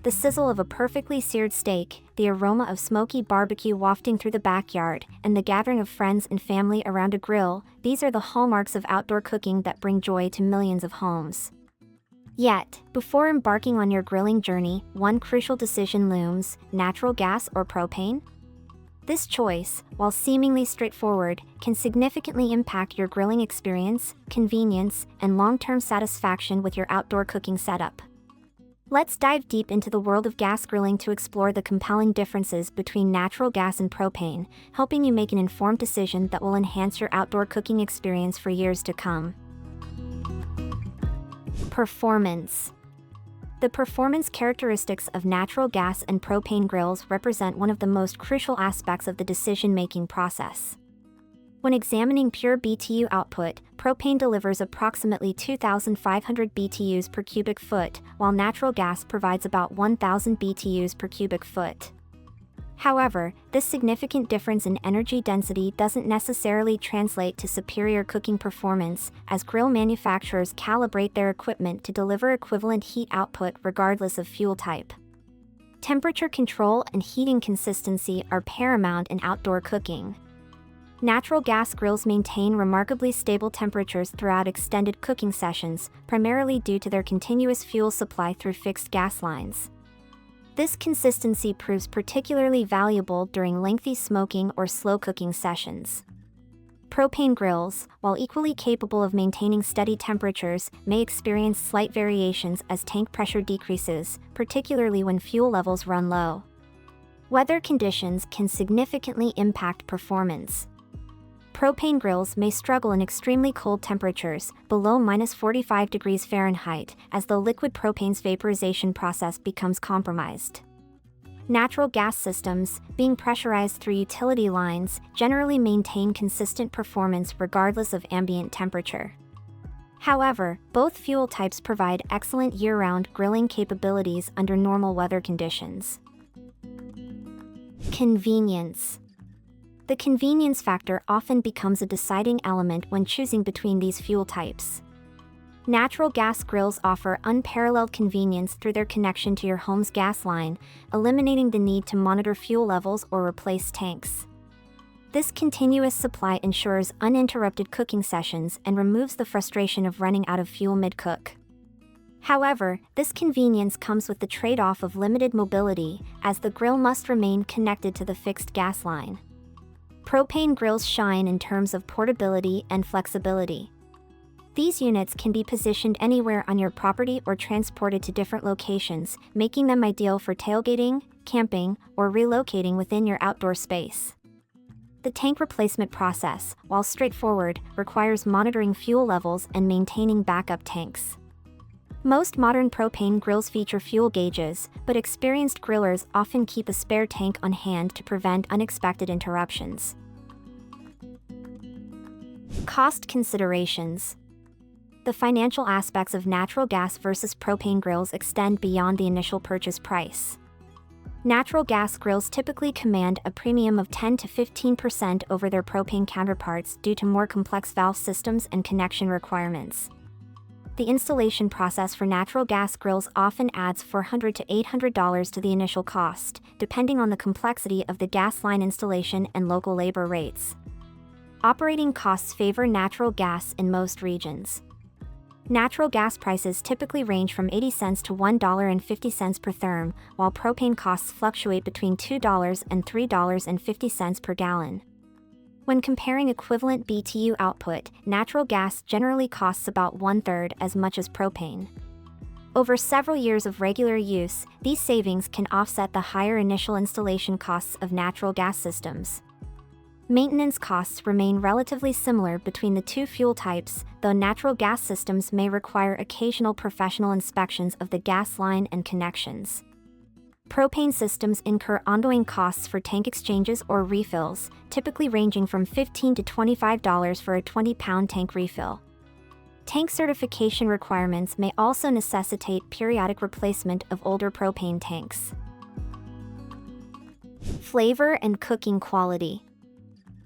The sizzle of a perfectly seared steak, the aroma of smoky barbecue wafting through the backyard, and the gathering of friends and family around a grill, these are the hallmarks of outdoor cooking that bring joy to millions of homes. Yet, before embarking on your grilling journey, one crucial decision looms: natural gas or propane? This choice, while seemingly straightforward, can significantly impact your grilling experience, convenience, and long-term satisfaction with your outdoor cooking setup. Let's dive deep into the world of gas grilling to explore the compelling differences between natural gas and propane, helping you make an informed decision that will enhance your outdoor cooking experience for years to come. Performance. The performance characteristics of natural gas and propane grills represent one of the most crucial aspects of the decision-making process. When examining pure BTU output, propane delivers approximately 2,500 BTUs per cubic foot, while natural gas provides about 1,000 BTUs per cubic foot. However, this significant difference in energy density doesn't necessarily translate to superior cooking performance, as grill manufacturers calibrate their equipment to deliver equivalent heat output regardless of fuel type. Temperature control and heating consistency are paramount in outdoor cooking. Natural gas grills maintain remarkably stable temperatures throughout extended cooking sessions, primarily due to their continuous fuel supply through fixed gas lines. This consistency proves particularly valuable during lengthy smoking or slow cooking sessions. Propane grills, while equally capable of maintaining steady temperatures, may experience slight variations as tank pressure decreases, particularly when fuel levels run low. Weather conditions can significantly impact performance. Propane grills may struggle in extremely cold temperatures, below -45 degrees Fahrenheit, as the liquid propane's vaporization process becomes compromised. Natural gas systems, being pressurized through utility lines, generally maintain consistent performance regardless of ambient temperature. However, both fuel types provide excellent year-round grilling capabilities under normal weather conditions. Convenience. The convenience factor often becomes a deciding element when choosing between these fuel types. Natural gas grills offer unparalleled convenience through their connection to your home's gas line, eliminating the need to monitor fuel levels or replace tanks. This continuous supply ensures uninterrupted cooking sessions and removes the frustration of running out of fuel mid-cook. However, this convenience comes with the trade-off of limited mobility, as the grill must remain connected to the fixed gas line. Propane grills shine in terms of portability and flexibility. These units can be positioned anywhere on your property or transported to different locations, making them ideal for tailgating, camping, or relocating within your outdoor space. The tank replacement process, while straightforward, requires monitoring fuel levels and maintaining backup tanks. Most modern propane grills feature fuel gauges, but experienced grillers often keep a spare tank on hand to prevent unexpected interruptions. Cost considerations. The financial aspects of natural gas versus propane grills extend beyond the initial purchase price. Natural gas grills typically command a premium of 10 to 15% over their propane counterparts due to more complex valve systems and connection requirements. The installation process for natural gas grills often adds $400 to $800 to the initial cost, depending on the complexity of the gas line installation and local labor rates. Operating costs favor natural gas in most regions. Natural gas prices typically range from 80 cents to $1.50 per therm, while propane costs fluctuate between $2 and $3.50 per gallon. When comparing equivalent BTU output, natural gas generally costs about one-third as much as propane. Over several years of regular use, these savings can offset the higher initial installation costs of natural gas systems. Maintenance costs remain relatively similar between the two fuel types, though natural gas systems may require occasional professional inspections of the gas line and connections. Propane systems incur ongoing costs for tank exchanges or refills, typically ranging from $15 to $25 for a 20-pound tank refill. Tank certification requirements may also necessitate periodic replacement of older propane tanks. Flavor and cooking quality.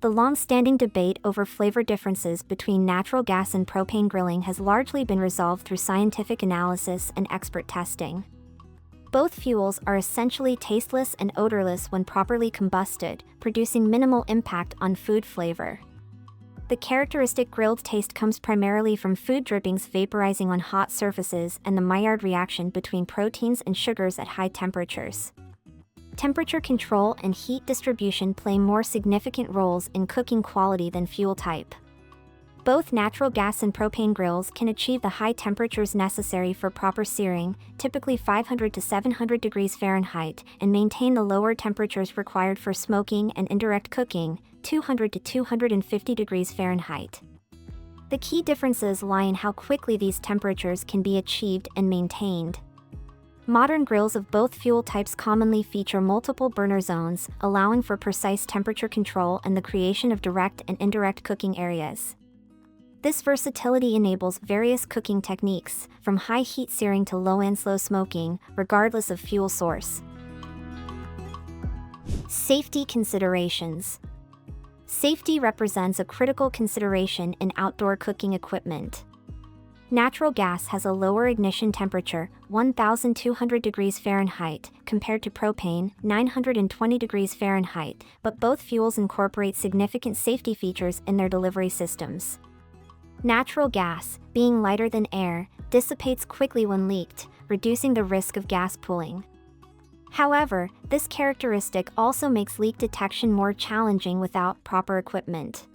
The long-standing debate over flavor differences between natural gas and propane grilling has largely been resolved through scientific analysis and expert testing. Both fuels are essentially tasteless and odorless when properly combusted, producing minimal impact on food flavor. The characteristic grilled taste comes primarily from food drippings vaporizing on hot surfaces and the Maillard reaction between proteins and sugars at high temperatures. Temperature control and heat distribution play more significant roles in cooking quality than fuel type. Both natural gas and propane grills can achieve the high temperatures necessary for proper searing, typically 500 to 700 degrees Fahrenheit, and maintain the lower temperatures required for smoking and indirect cooking, 200 to 250 degrees Fahrenheit. The key differences lie in how quickly these temperatures can be achieved and maintained. Modern grills of both fuel types commonly feature multiple burner zones, allowing for precise temperature control and the creation of direct and indirect cooking areas. This versatility enables various cooking techniques, from high heat searing to low and slow smoking, regardless of fuel source. Safety considerations. Safety represents a critical consideration in outdoor cooking equipment. Natural gas has a lower ignition temperature, 1,200 degrees Fahrenheit, compared to propane, 920 degrees Fahrenheit, but both fuels incorporate significant safety features in their delivery systems. Natural gas, being lighter than air, dissipates quickly when leaked, reducing the risk of gas pooling. However, this characteristic also makes leak detection more challenging without proper equipment.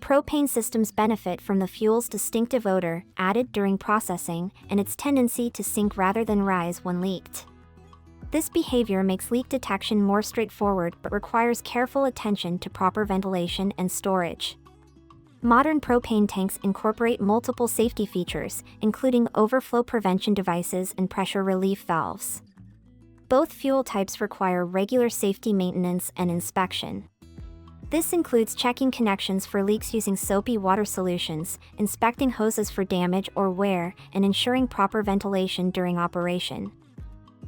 Propane systems benefit from the fuel's distinctive odor, added during processing, and its tendency to sink rather than rise when leaked. This behavior makes leak detection more straightforward but requires careful attention to proper ventilation and storage. Modern propane tanks incorporate multiple safety features, including overflow prevention devices and pressure relief valves. Both fuel types require regular safety maintenance and inspection. This includes checking connections for leaks using soapy water solutions, inspecting hoses for damage or wear, and ensuring proper ventilation during operation.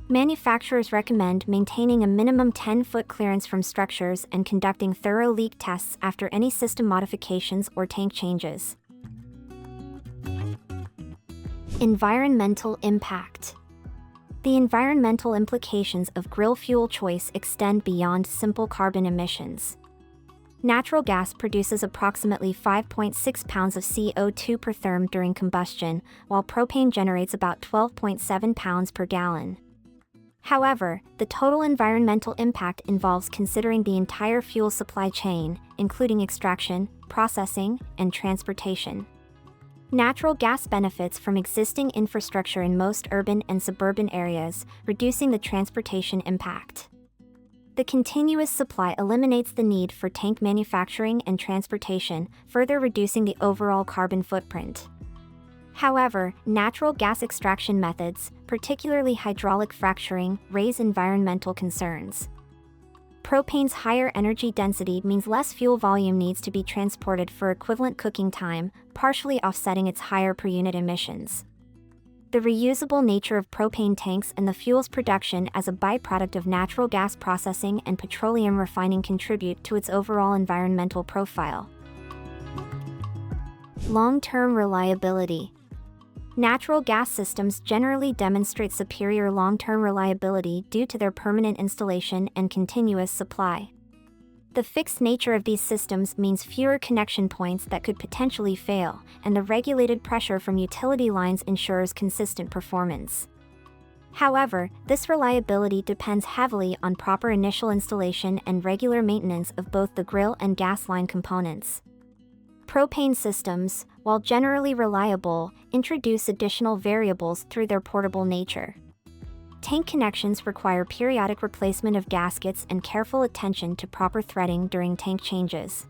Manufacturers recommend maintaining a minimum 10-foot clearance from structures and conducting thorough leak tests after any system modifications or tank changes. Environmental impact. The environmental implications of grill fuel choice extend beyond simple carbon emissions. Natural gas produces approximately 5.6 pounds of CO2 per therm during combustion, while propane generates about 12.7 pounds per gallon. However, the total environmental impact involves considering the entire fuel supply chain, including extraction, processing, and transportation. Natural gas benefits from existing infrastructure in most urban and suburban areas, reducing the transportation impact. The continuous supply eliminates the need for tank manufacturing and transportation, further reducing the overall carbon footprint. However, natural gas extraction methods, particularly hydraulic fracturing, raise environmental concerns. Propane's higher energy density means less fuel volume needs to be transported for equivalent cooking time, partially offsetting its higher per-unit emissions. The reusable nature of propane tanks and the fuel's production as a byproduct of natural gas processing and petroleum refining contribute to its overall environmental profile. Long-term reliability. Natural gas systems generally demonstrate superior long-term reliability due to their permanent installation and continuous supply. The fixed nature of these systems means fewer connection points that could potentially fail, and the regulated pressure from utility lines ensures consistent performance. However, this reliability depends heavily on proper initial installation and regular maintenance of both the grill and gas line components. Propane systems, while generally reliable, introduce additional variables through their portable nature. Tank connections require periodic replacement of gaskets and careful attention to proper threading during tank changes.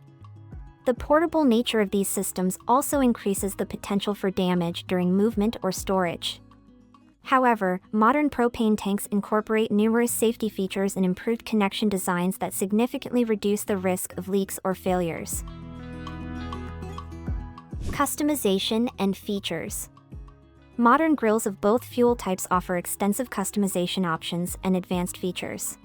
The portable nature of these systems also increases the potential for damage during movement or storage. However, modern propane tanks incorporate numerous safety features and improved connection designs that significantly reduce the risk of leaks or failures. Customization and features. Modern grills of both fuel types offer extensive customization options and advanced features.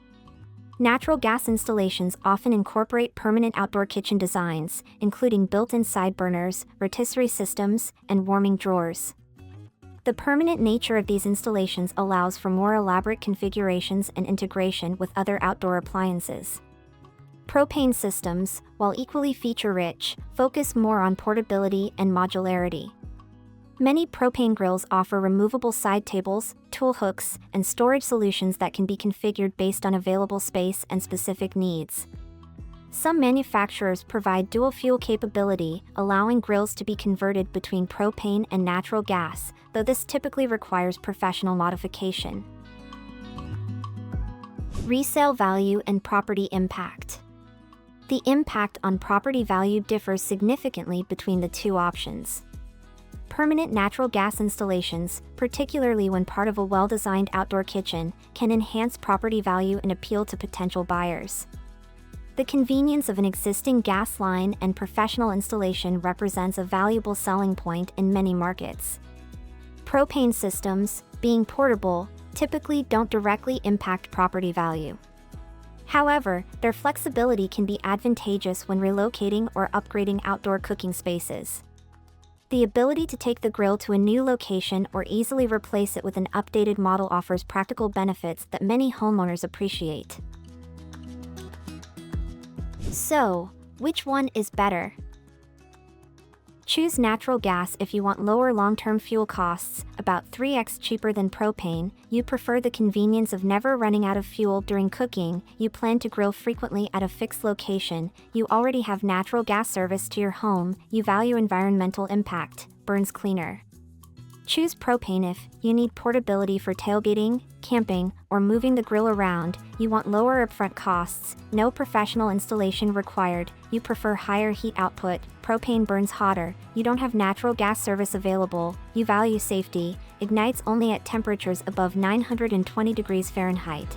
Natural gas installations often incorporate permanent outdoor kitchen designs, including built-in side burners, rotisserie systems, and warming drawers. The permanent nature of these installations allows for more elaborate configurations and integration with other outdoor appliances. Propane systems, while equally feature-rich, focus more on portability and modularity. Many propane grills offer removable side tables, tool hooks, and storage solutions that can be configured based on available space and specific needs. Some manufacturers provide dual-fuel capability, allowing grills to be converted between propane and natural gas, though this typically requires professional modification. Resale value and property impact. The impact on property value differs significantly between the two options. Permanent natural gas installations, particularly when part of a well-designed outdoor kitchen, can enhance property value and appeal to potential buyers. The convenience of an existing gas line and professional installation represents a valuable selling point in many markets. Propane systems, being portable, typically don't directly impact property value. However, their flexibility can be advantageous when relocating or upgrading outdoor cooking spaces. The ability to take the grill to a new location or easily replace it with an updated model offers practical benefits that many homeowners appreciate. So, which one is better? Choose natural gas if you want lower long-term fuel costs, about 3x cheaper than propane, you prefer the convenience of never running out of fuel during cooking, you plan to grill frequently at a fixed location, you already have natural gas service to your home, you value environmental impact, burns cleaner. Choose propane if you need portability for tailgating, camping, or moving the grill around, you want lower upfront costs, no professional installation required, you prefer higher heat output, propane burns hotter, you don't have natural gas service available, you value safety, ignites only at temperatures above 920 degrees Fahrenheit.